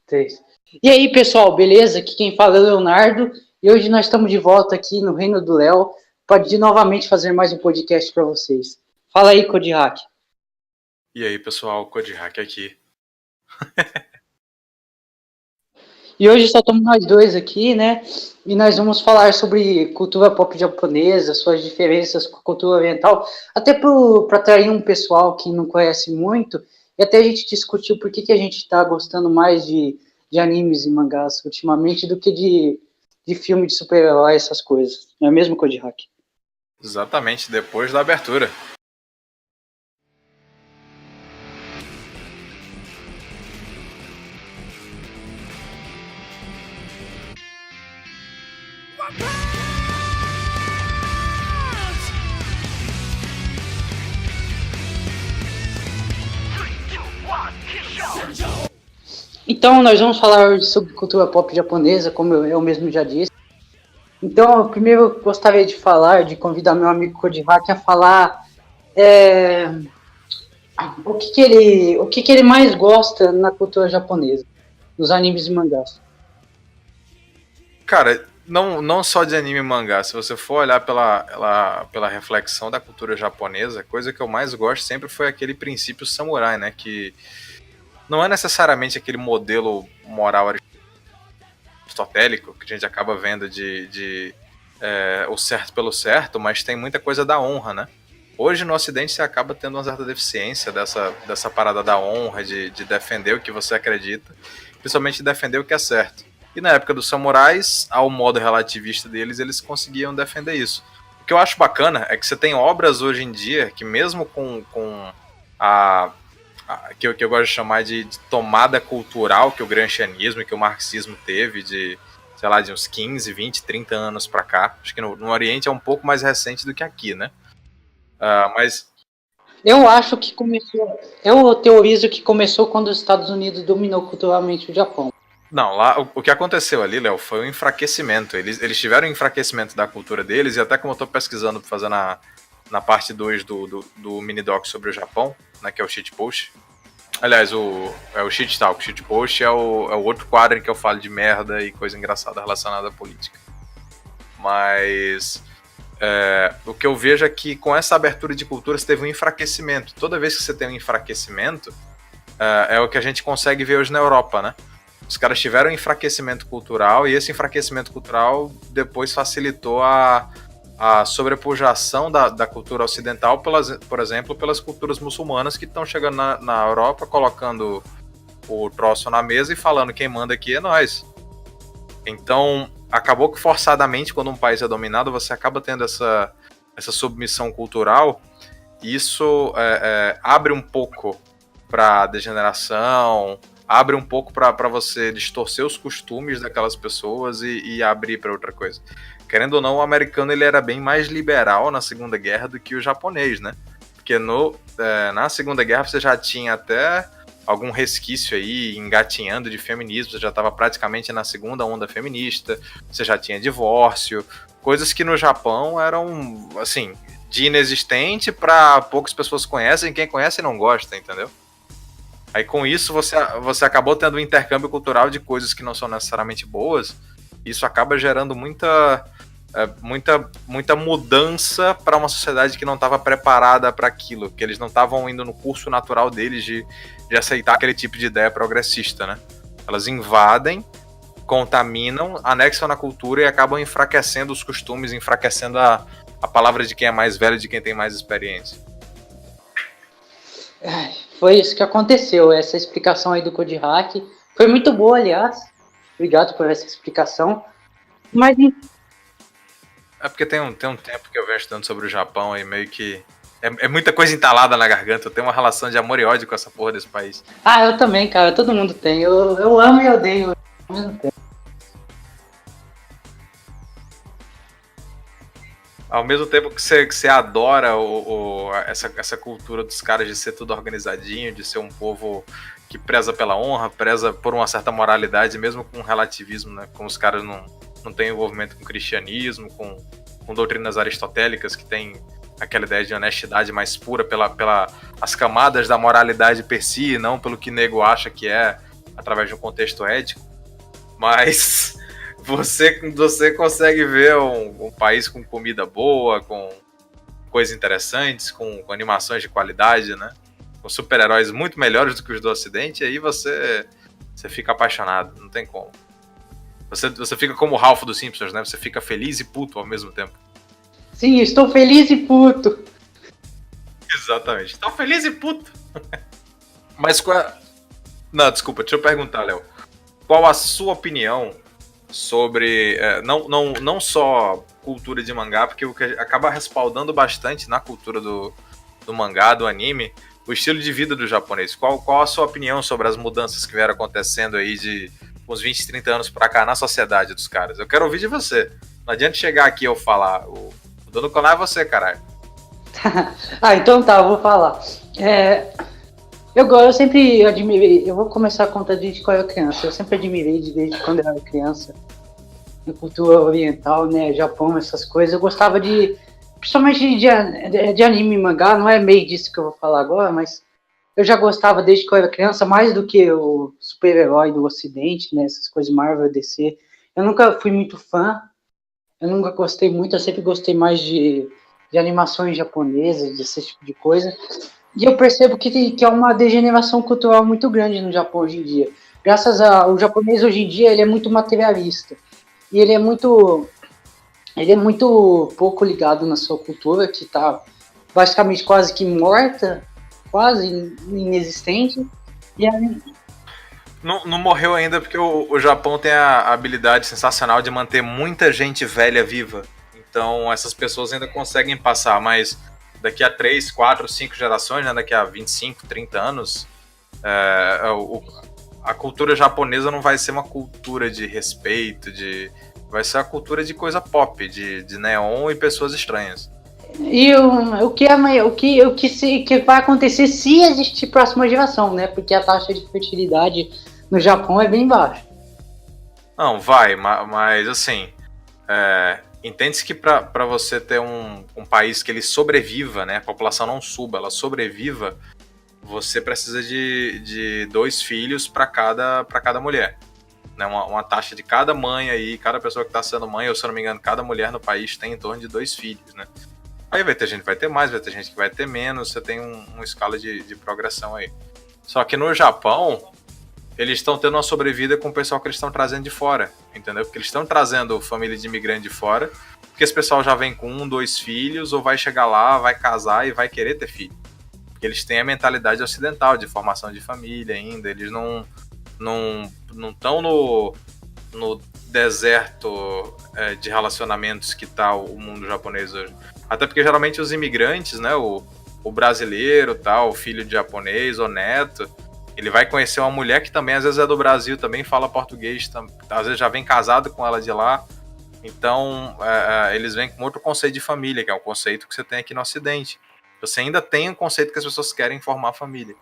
Três. E aí, pessoal, beleza? Aqui quem fala é o Leonardo e hoje nós estamos de volta aqui no Reino do Léo para novamente fazer mais um podcast para vocês. Fala aí, Code Hack. E aí, pessoal, Code Hack aqui. E hoje só estamos nós dois aqui, né? E nós vamos falar sobre cultura pop japonesa, suas diferenças com a cultura oriental, até para atrair um pessoal que não conhece muito, e até a gente discutir por que a gente está gostando mais de animes e mangás ultimamente do que de filme de super-herói, essas coisas. Não é mesmo, Code Hack? Exatamente, depois da abertura. Então, nós vamos falar sobre cultura pop japonesa, como eu mesmo já disse. Então, eu primeiro gostaria de convidar meu amigo Code Hack a falar o que ele mais gosta na cultura japonesa, nos animes e mangás. Cara, não só de anime e mangá, se você for olhar pela reflexão da cultura japonesa, a coisa que eu mais gosto sempre foi aquele princípio samurai, né, que não é necessariamente aquele modelo moral aristotélico que a gente acaba vendo de o certo pelo certo, mas tem muita coisa da honra, né? Hoje no Ocidente você acaba tendo uma certa deficiência dessa parada da honra, de defender o que você acredita, principalmente defender o que é certo. E na época dos samurais, ao modo relativista deles, eles conseguiam defender isso. O que eu acho bacana é que você tem obras hoje em dia que mesmo com que eu gosto de chamar de tomada cultural que o gramscianismo e que o marxismo teve de, sei lá, de uns 15, 20, 30 anos pra cá. Acho que no Oriente é um pouco mais recente do que aqui, né? Mas eu acho que começou. Eu teorizo que começou quando os Estados Unidos dominou culturalmente o Japão. Não, lá o que aconteceu ali, Léo, foi um enfraquecimento. Eles tiveram um enfraquecimento da cultura deles, e até como eu tô pesquisando pra fazer na parte 2 do mini-doc sobre o Japão, né, que é o shitpost. Aliás, o shit talk. O shitpost é o outro quadro em que eu falo de merda e coisa engraçada relacionada à política. Mas o que eu vejo é que com essa abertura de cultura você teve um enfraquecimento. Toda vez que você tem um enfraquecimento, é o que a gente consegue ver hoje na Europa, né? Os caras tiveram um enfraquecimento cultural e esse enfraquecimento cultural depois facilitou a sobrepujação da cultura ocidental, por exemplo, pelas culturas muçulmanas que estão chegando na Europa, colocando o troço na mesa e falando quem manda aqui é nós. Então, acabou que forçadamente, quando um país é dominado, você acaba tendo essa submissão cultural, e isso abre um pouco para degeneração, abre um pouco para você distorcer os costumes daquelas pessoas e abrir para outra coisa. Querendo ou não, o americano ele era bem mais liberal na Segunda Guerra do que o japonês, né? Porque na Segunda Guerra você já tinha até algum resquício aí engatinhando de feminismo, você já estava praticamente na segunda onda feminista, você já tinha divórcio, coisas que no Japão eram, assim, de inexistente para poucas pessoas conhecem, quem conhece não gosta, entendeu? Aí com isso você acabou tendo um intercâmbio cultural de coisas que não são necessariamente boas. Isso acaba gerando muita mudança para uma sociedade que não estava preparada para aquilo, que eles não estavam indo no curso natural deles de aceitar aquele tipo de ideia progressista, né? Elas invadem, contaminam, anexam na cultura e acabam enfraquecendo os costumes, enfraquecendo a palavra de quem é mais velho, de quem tem mais experiência. Foi isso que aconteceu, essa explicação aí do Code Hack. Foi muito boa, aliás. Obrigado por essa explicação. Mas é porque tem um tempo que eu venho estudando sobre o Japão e meio que é muita coisa entalada na garganta. Eu tenho uma relação de amor e ódio com essa porra desse país. Eu também, cara. Todo mundo tem. Eu amo e odeio ao mesmo tempo. Ao mesmo tempo que você adora essa cultura dos caras de ser tudo organizadinho, de ser um povo que preza pela honra, preza por uma certa moralidade, mesmo com relativismo, né? Como os caras não têm envolvimento com cristianismo, com doutrinas aristotélicas que tem aquela ideia de honestidade mais pura pela as camadas da moralidade per si, não pelo que nego acha que é. através de um contexto ético, mas você consegue ver um país com comida boa, com coisas interessantes, com animações de qualidade, né? Com super-heróis muito melhores do que os do Ocidente, e aí você fica apaixonado, não tem como. Você fica como o Ralph dos Simpsons, né? Você fica feliz e puto ao mesmo tempo. Sim, estou feliz e puto. Exatamente. Estou feliz e puto. Mas qual é... Não, desculpa, deixa eu perguntar, Léo. Qual a sua opinião sobre... não só cultura de mangá, porque o que acaba respaldando bastante na cultura do mangá, do anime, o estilo de vida do japonês. Qual a sua opinião sobre as mudanças que vieram acontecendo aí de uns 20, 30 anos pra cá na sociedade dos caras? Eu quero ouvir de você. Não adianta chegar aqui e eu falar. O dono do canal é você, caralho. Então tá, eu vou falar. Eu sempre admirei, eu vou começar a contar desde quando eu era criança. Eu sempre admirei desde quando eu era criança a cultura oriental, né, Japão, essas coisas. Eu gostava principalmente de anime e mangá, não é meio disso que eu vou falar agora, mas eu já gostava desde que eu era criança, mais do que o super-herói do Ocidente, né, essas coisas Marvel, DC. Eu nunca fui muito fã, eu nunca gostei muito, eu sempre gostei mais de animações japonesas, desse tipo de coisa. E eu percebo que é uma degeneração cultural muito grande no Japão hoje em dia. O japonês hoje em dia ele é muito materialista. E ele é muito pouco ligado na sua cultura, que está basicamente quase que morta, quase inexistente. E aí... Não morreu ainda porque o Japão tem a habilidade sensacional de manter muita gente velha viva. Então essas pessoas ainda conseguem passar, mas daqui a 3, 4, 5 gerações, né, daqui a 25, 30 anos, a cultura japonesa não vai ser uma cultura de respeito, vai ser a cultura de coisa pop, de neon e pessoas estranhas. E o que vai acontecer se existir próxima geração, né? Porque a taxa de fertilidade no Japão é bem baixa. Não, vai, mas assim, entende-se que para você ter um país que ele sobreviva, né, a população não suba, ela sobreviva, você precisa de 2 filhos para cada mulher. Né, uma taxa de cada mãe aí, cada pessoa que está sendo mãe, ou se eu não me engano, cada mulher no país tem em torno de 2 filhos, né? Aí vai ter gente que vai ter mais, vai ter gente que vai ter menos, você tem uma escala de progressão aí. Só que no Japão, eles estão tendo uma sobrevida com o pessoal que eles estão trazendo de fora, entendeu? Porque eles estão trazendo família de imigrante de fora, porque esse pessoal já vem com 1, 2 filhos, ou vai chegar lá, vai casar e vai querer ter filho. Porque eles têm a mentalidade ocidental de formação de família ainda, eles não estão no deserto de relacionamentos que está o mundo japonês hoje. Até porque geralmente os imigrantes, né, o brasileiro, tal, o filho de japonês, o neto, ele vai conhecer uma mulher que também às vezes é do Brasil, também fala português, às vezes já vem casado com ela de lá. Então eles vêm com outro conceito de família, que é um conceito que você tem aqui no Ocidente. Você ainda tem um conceito que as pessoas querem formar família.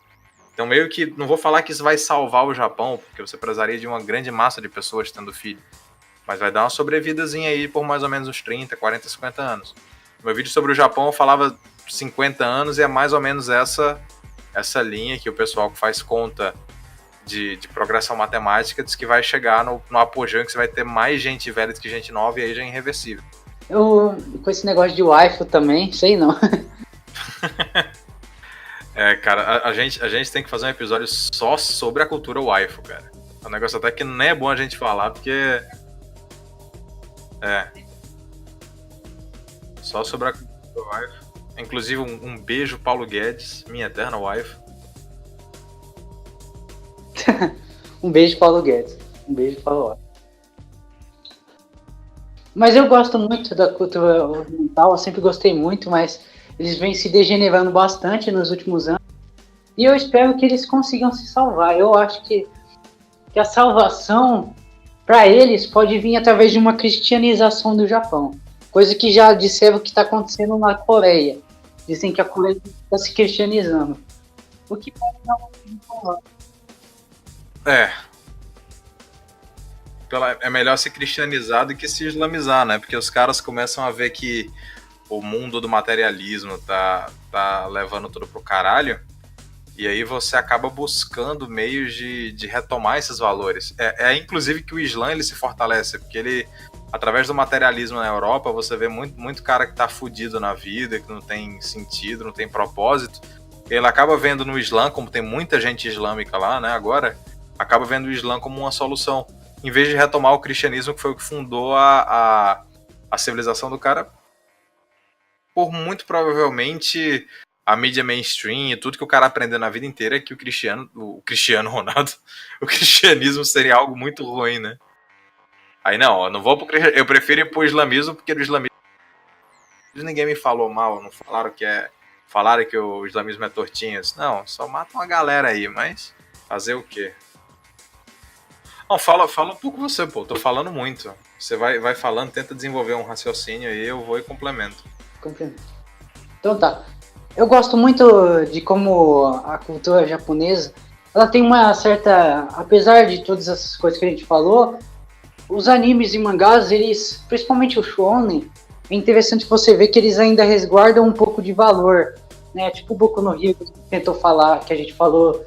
Então meio que, não vou falar que isso vai salvar o Japão, porque você precisaria de uma grande massa de pessoas tendo filho, mas vai dar uma sobrevidazinha aí por mais ou menos uns 30, 40, 50 anos. No meu vídeo sobre o Japão eu falava 50 anos e é mais ou menos essa linha que o pessoal que faz conta de progressão matemática diz que vai chegar no apogeu em que você vai ter mais gente velha do que gente nova e aí já é irreversível. Com esse negócio de waifu também, sei não. Cara, a gente tem que fazer um episódio só sobre a cultura waifu, cara. É um negócio até que não é bom a gente falar, porque... Só sobre a cultura waifu. Inclusive, um beijo, Paulo Guedes, minha eterna waifu. Um beijo, Paulo Guedes. Um beijo, Paulo Guedes. Mas eu gosto muito da cultura oriental, eu sempre gostei muito, mas eles vêm se degenerando bastante nos últimos anos. E eu espero que eles consigam se salvar. Eu acho que a salvação, para eles, pode vir através de uma cristianização do Japão. Coisa que já disseram que está acontecendo na Coreia. Dizem que a Coreia está se cristianizando. O que pode dar um salvar. É melhor se cristianizar do que se islamizar, né? Porque os caras começam a ver que o mundo do materialismo tá levando tudo pro caralho. E aí você acaba buscando meios de retomar esses valores. Inclusive que o Islã ele se fortalece, porque ele, através do materialismo na Europa, você vê muito cara que tá fudido na vida, que não tem sentido, não tem propósito. Ele acaba vendo no Islã, como tem muita gente islâmica lá, né, agora, acaba vendo o Islã como uma solução. Em vez de retomar o cristianismo, que foi o que fundou a civilização do cara, por muito provavelmente a mídia mainstream e tudo que o cara aprendeu na vida inteira é que o Cristiano Ronaldo, o cristianismo seria algo muito ruim, né? Aí não, eu não vou pro cristianismo, eu prefiro ir pro islamismo, porque do islamismo ninguém me falou mal, não falaram que o islamismo é tortinho. Não, só mata uma galera aí, mas fazer o quê? Não, fala um pouco você, pô, tô falando muito. Você vai falando, tenta desenvolver um raciocínio aí, eu vou e complemento. Então tá. Eu gosto muito de como a cultura japonesa, ela tem uma certa, apesar de todas essas coisas que a gente falou, os animes e mangás, eles, principalmente o shonen, é interessante você ver que eles ainda resguardam um pouco de valor, né? Tipo o Boku no Hero que tentou falar, que a gente falou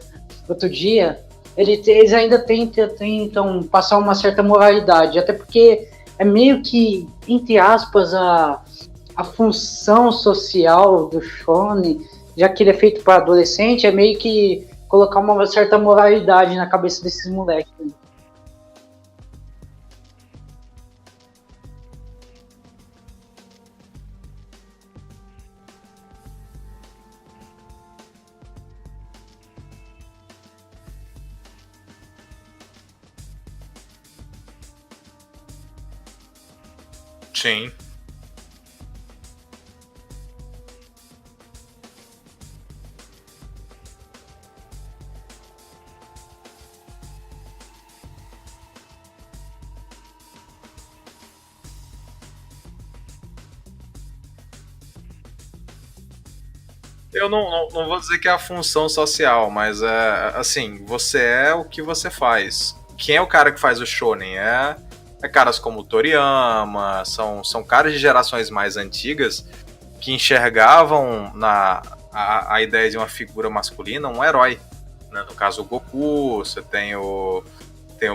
outro dia, eles ainda tentam passar uma certa moralidade, até porque é meio que, entre aspas, a função social do shonen, já que ele é feito para adolescente, é meio que colocar uma certa moralidade na cabeça desses moleques. Sim. Eu não vou dizer que é a função social, mas é assim, você é o que você faz. Quem é o cara que faz o shonen? É caras como o Toriyama, são caras de gerações mais antigas que enxergavam a ideia de uma figura masculina um herói. Né? No caso, o Goku, você tem o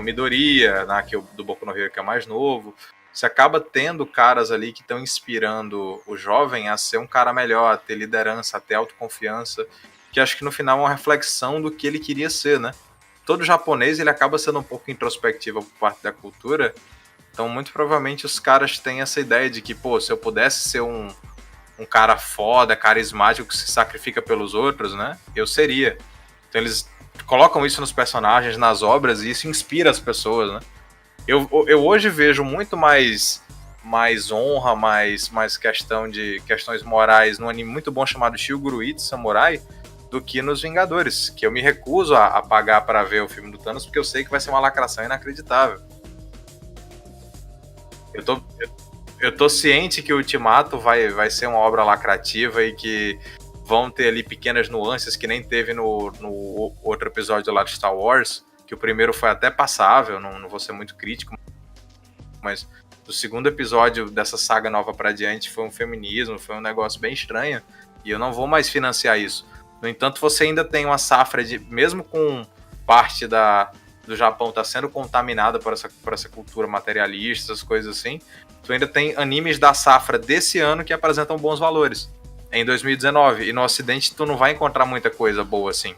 Midoriya, né, que é do Boku no Hero, que é mais novo. Você acaba tendo caras ali que estão inspirando o jovem a ser um cara melhor, a ter liderança, a ter autoconfiança, que acho que no final é uma reflexão do que ele queria ser, né? Todo japonês ele acaba sendo um pouco introspectivo por parte da cultura, então muito provavelmente os caras têm essa ideia de que, pô, se eu pudesse ser um cara foda, carismático, que se sacrifica pelos outros, né? Eu seria. Então eles colocam isso nos personagens, nas obras, e isso inspira as pessoas, né? Eu hoje vejo muito mais honra, mais questões morais num anime muito bom chamado Shigurui Samurai do que nos Vingadores, que eu me recuso a pagar para ver o filme do Thanos porque eu sei que vai ser uma lacração inacreditável. Eu tô ciente que o Ultimato vai ser uma obra lacrativa e que vão ter ali pequenas nuances que nem teve no outro episódio lá de Star Wars, que o primeiro foi até passável, não vou ser muito crítico, mas o segundo episódio dessa saga nova pra diante foi um feminismo, foi um negócio bem estranho, e eu não vou mais financiar isso. No entanto, você ainda tem uma safra de, mesmo com parte do Japão tá sendo contaminada por essa cultura materialista, essas coisas assim, tu ainda tem animes da safra desse ano que apresentam bons valores. Em 2019, e no Ocidente tu não vai encontrar muita coisa boa assim.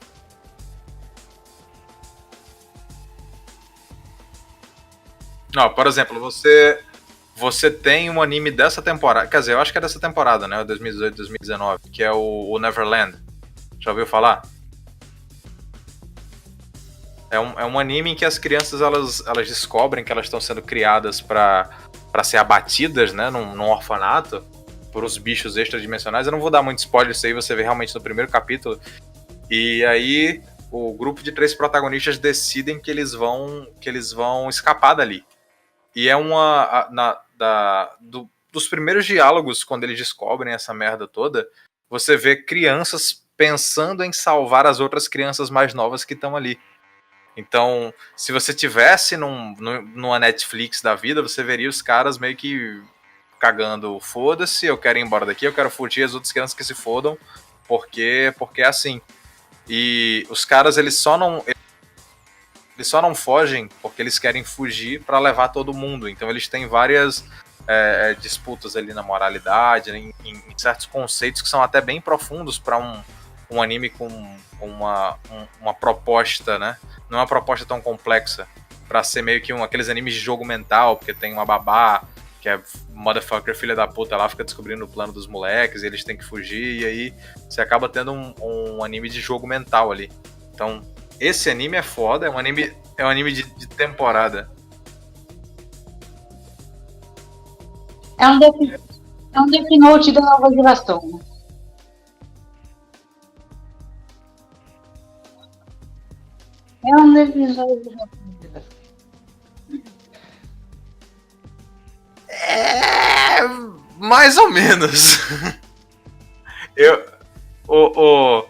Não, por exemplo, você tem um anime dessa temporada, quer dizer, eu acho que é dessa temporada, né, 2018, 2019, que é o Neverland. Já ouviu falar? É um anime em que as crianças elas descobrem que elas estão sendo criadas para ser abatidas, né, num orfanato por os bichos extradimensionais. Eu não vou dar muito spoiler, isso aí você vê realmente no primeiro capítulo. E aí o grupo de 3 protagonistas decidem que eles vão escapar dali. E é dos primeiros diálogos, quando eles descobrem essa merda toda, você vê crianças pensando em salvar as outras crianças mais novas que estão ali. Então, se você tivesse numa Netflix da vida, você veria os caras meio que cagando, foda-se, eu quero ir embora daqui, eu quero fugir, as outras crianças que se fodam, porque é assim. E os caras, eles só não fogem porque eles querem fugir para levar todo mundo. Então eles têm várias disputas ali na moralidade, em certos conceitos que são até bem profundos para um anime com uma proposta, né? Não é uma proposta tão complexa para ser meio que aqueles animes de jogo mental, porque tem uma babá que é motherfucker, filha da puta, lá fica descobrindo o plano dos moleques e eles têm que fugir, e aí você acaba tendo um anime de jogo mental ali. Então, esse anime é foda, é um anime de temporada. É um Death Note da nova geração, né? É um Death Note da nova geração. É. Mais ou menos. Eu. O, o,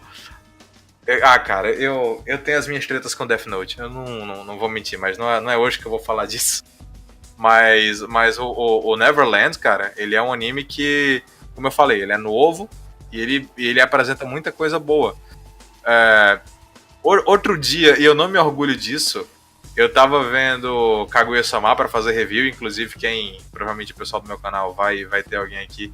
cara, eu tenho as minhas tretas com Death Note. Eu não vou mentir, mas não é hoje que eu vou falar disso. Mas o Neverland, cara, ele é um anime que, como eu falei, ele é novo e ele apresenta muita coisa boa. Outro dia, e eu não me orgulho disso, eu tava vendo Kaguya-sama pra fazer review, inclusive provavelmente o pessoal do meu canal vai ter alguém aqui.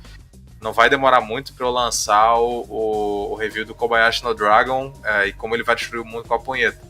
Não vai demorar muito pra eu lançar o review do Kobayashi no Dragon e como ele vai destruir o mundo com a punheta.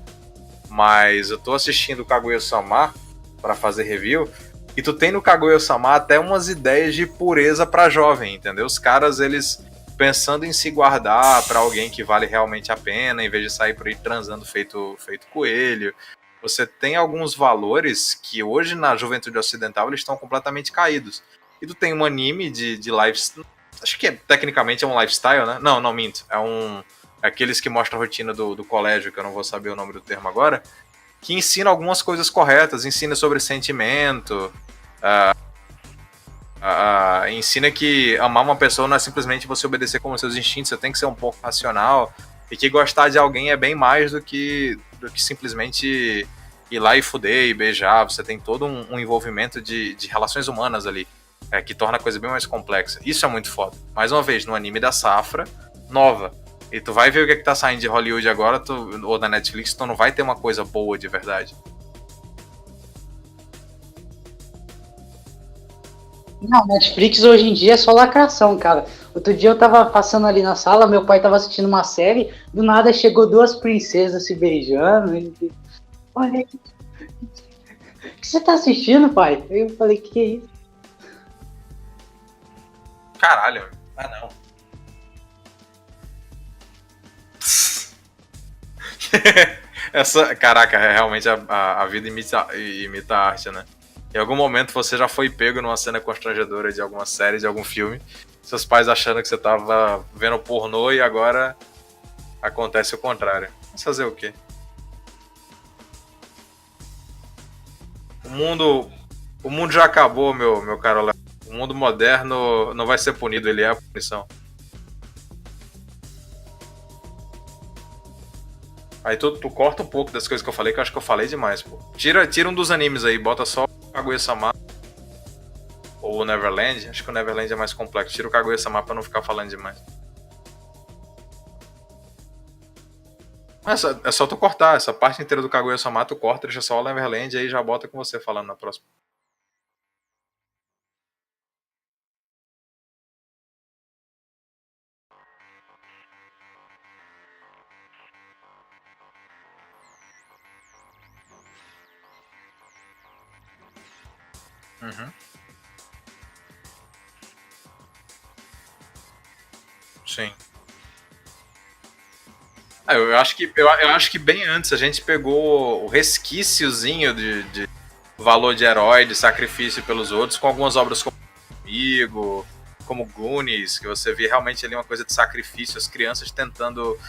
Mas eu tô assistindo Kaguya-sama pra fazer review, e tu tem no Kaguya-sama até umas ideias de pureza pra jovem, entendeu? Os caras, eles pensando em se guardar pra alguém que vale realmente a pena, em vez de sair por aí transando feito coelho. Você tem alguns valores que hoje na juventude ocidental eles estão completamente caídos. E tu tem um anime de lifestyle, acho que tecnicamente é um lifestyle, né? Não, minto. Aqueles que mostram a rotina do colégio, que eu não vou saber o nome do termo agora, que ensina algumas coisas corretas, ensina sobre sentimento, ensina que amar uma pessoa não é simplesmente você obedecer como seus instintos, você tem que ser um pouco racional, e que gostar de alguém é bem mais do que simplesmente ir lá e fuder e beijar. Você tem todo um envolvimento de relações humanas ali, que torna a coisa bem mais complexa. Isso é muito foda. Mais uma vez, no anime da safra nova. E tu vai ver o que tá saindo de Hollywood agora, ou da Netflix, tu não vai ter uma coisa boa de verdade. Não, Netflix hoje em dia é só lacração, cara. Outro dia eu tava passando ali na sala, meu pai tava assistindo uma série, do nada chegou duas princesas se beijando. Olha aqui, o que você tá assistindo, pai? Aí eu falei, que é isso? Caralho. Ah, não. Caraca, realmente a vida imita a arte, né? Em algum momento você já foi pego numa cena constrangedora de alguma série, de algum filme, seus pais achando que você tava vendo pornô e agora acontece o contrário. Vamos fazer o quê? O mundo, o mundo já acabou, meu caro Léo. O mundo moderno não vai ser punido, ele é a punição. Aí tu corta um pouco das coisas que eu falei, que eu acho que eu falei demais, pô. Tira um dos animes aí, bota só o Kaguya-sama ou o Neverland. Acho que o Neverland é mais complexo. Tira o Kaguya-sama pra não ficar falando demais. É só tu cortar, essa parte inteira do Kaguya-sama tu corta, deixa só o Neverland e aí já bota com você falando na próxima. Uhum. Sim. Eu acho que bem antes a gente pegou o resquíciozinho de valor de herói, de sacrifício pelos outros, com algumas obras como Amigo, como Goonies, que você vê realmente ali uma coisa de sacrifício, as crianças tentando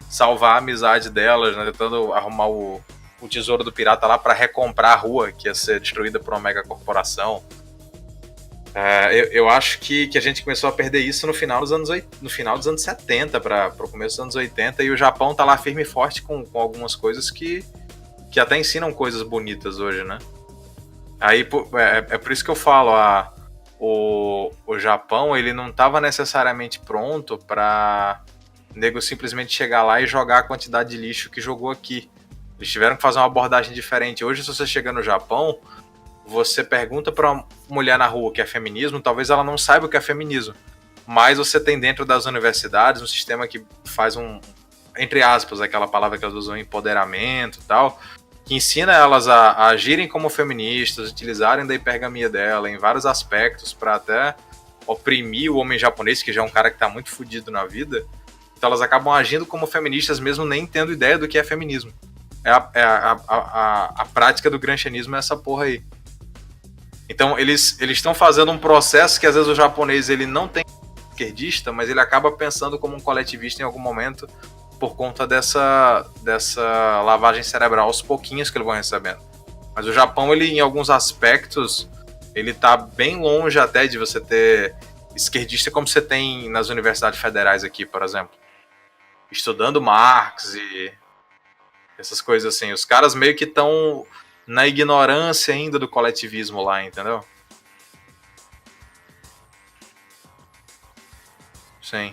salvar a amizade delas, né, tentando arrumar o tesouro do pirata lá para recomprar a rua que ia ser destruída por uma mega corporação. Eu acho que a gente começou a perder isso no final dos anos 70 para o começo dos anos 80, e o Japão tá lá firme e forte com algumas coisas que até ensinam coisas bonitas hoje, né? Aí é por isso que eu falo, o Japão ele não estava necessariamente pronto para o nego simplesmente chegar lá e jogar a quantidade de lixo que jogou aqui. Eles tiveram que fazer uma abordagem diferente. Hoje, se você chega no Japão, você pergunta para uma mulher na rua o que é feminismo, talvez ela não saiba o que é feminismo. Mas você tem dentro das universidades um sistema que faz entre aspas, aquela palavra que elas usam, empoderamento e tal, que ensina elas a agirem como feministas, utilizarem da hipergamia dela em vários aspectos para até oprimir o homem japonês, que já é um cara que tá muito fudido na vida. Então elas acabam agindo como feministas mesmo nem tendo ideia do que é feminismo. A prática do gramscianismo é essa porra aí. Então eles estão fazendo um processo que às vezes o japonês ele não tem esquerdista, mas ele acaba pensando como um coletivista em algum momento por conta dessa lavagem cerebral aos pouquinhos que eles vão recebendo. Mas o Japão, ele em alguns aspectos, ele tá bem longe até de você ter esquerdista como você tem nas universidades federais aqui, por exemplo. Estudando Marx e essas coisas assim. Os caras meio que estão na ignorância ainda do coletivismo lá, entendeu? Sim.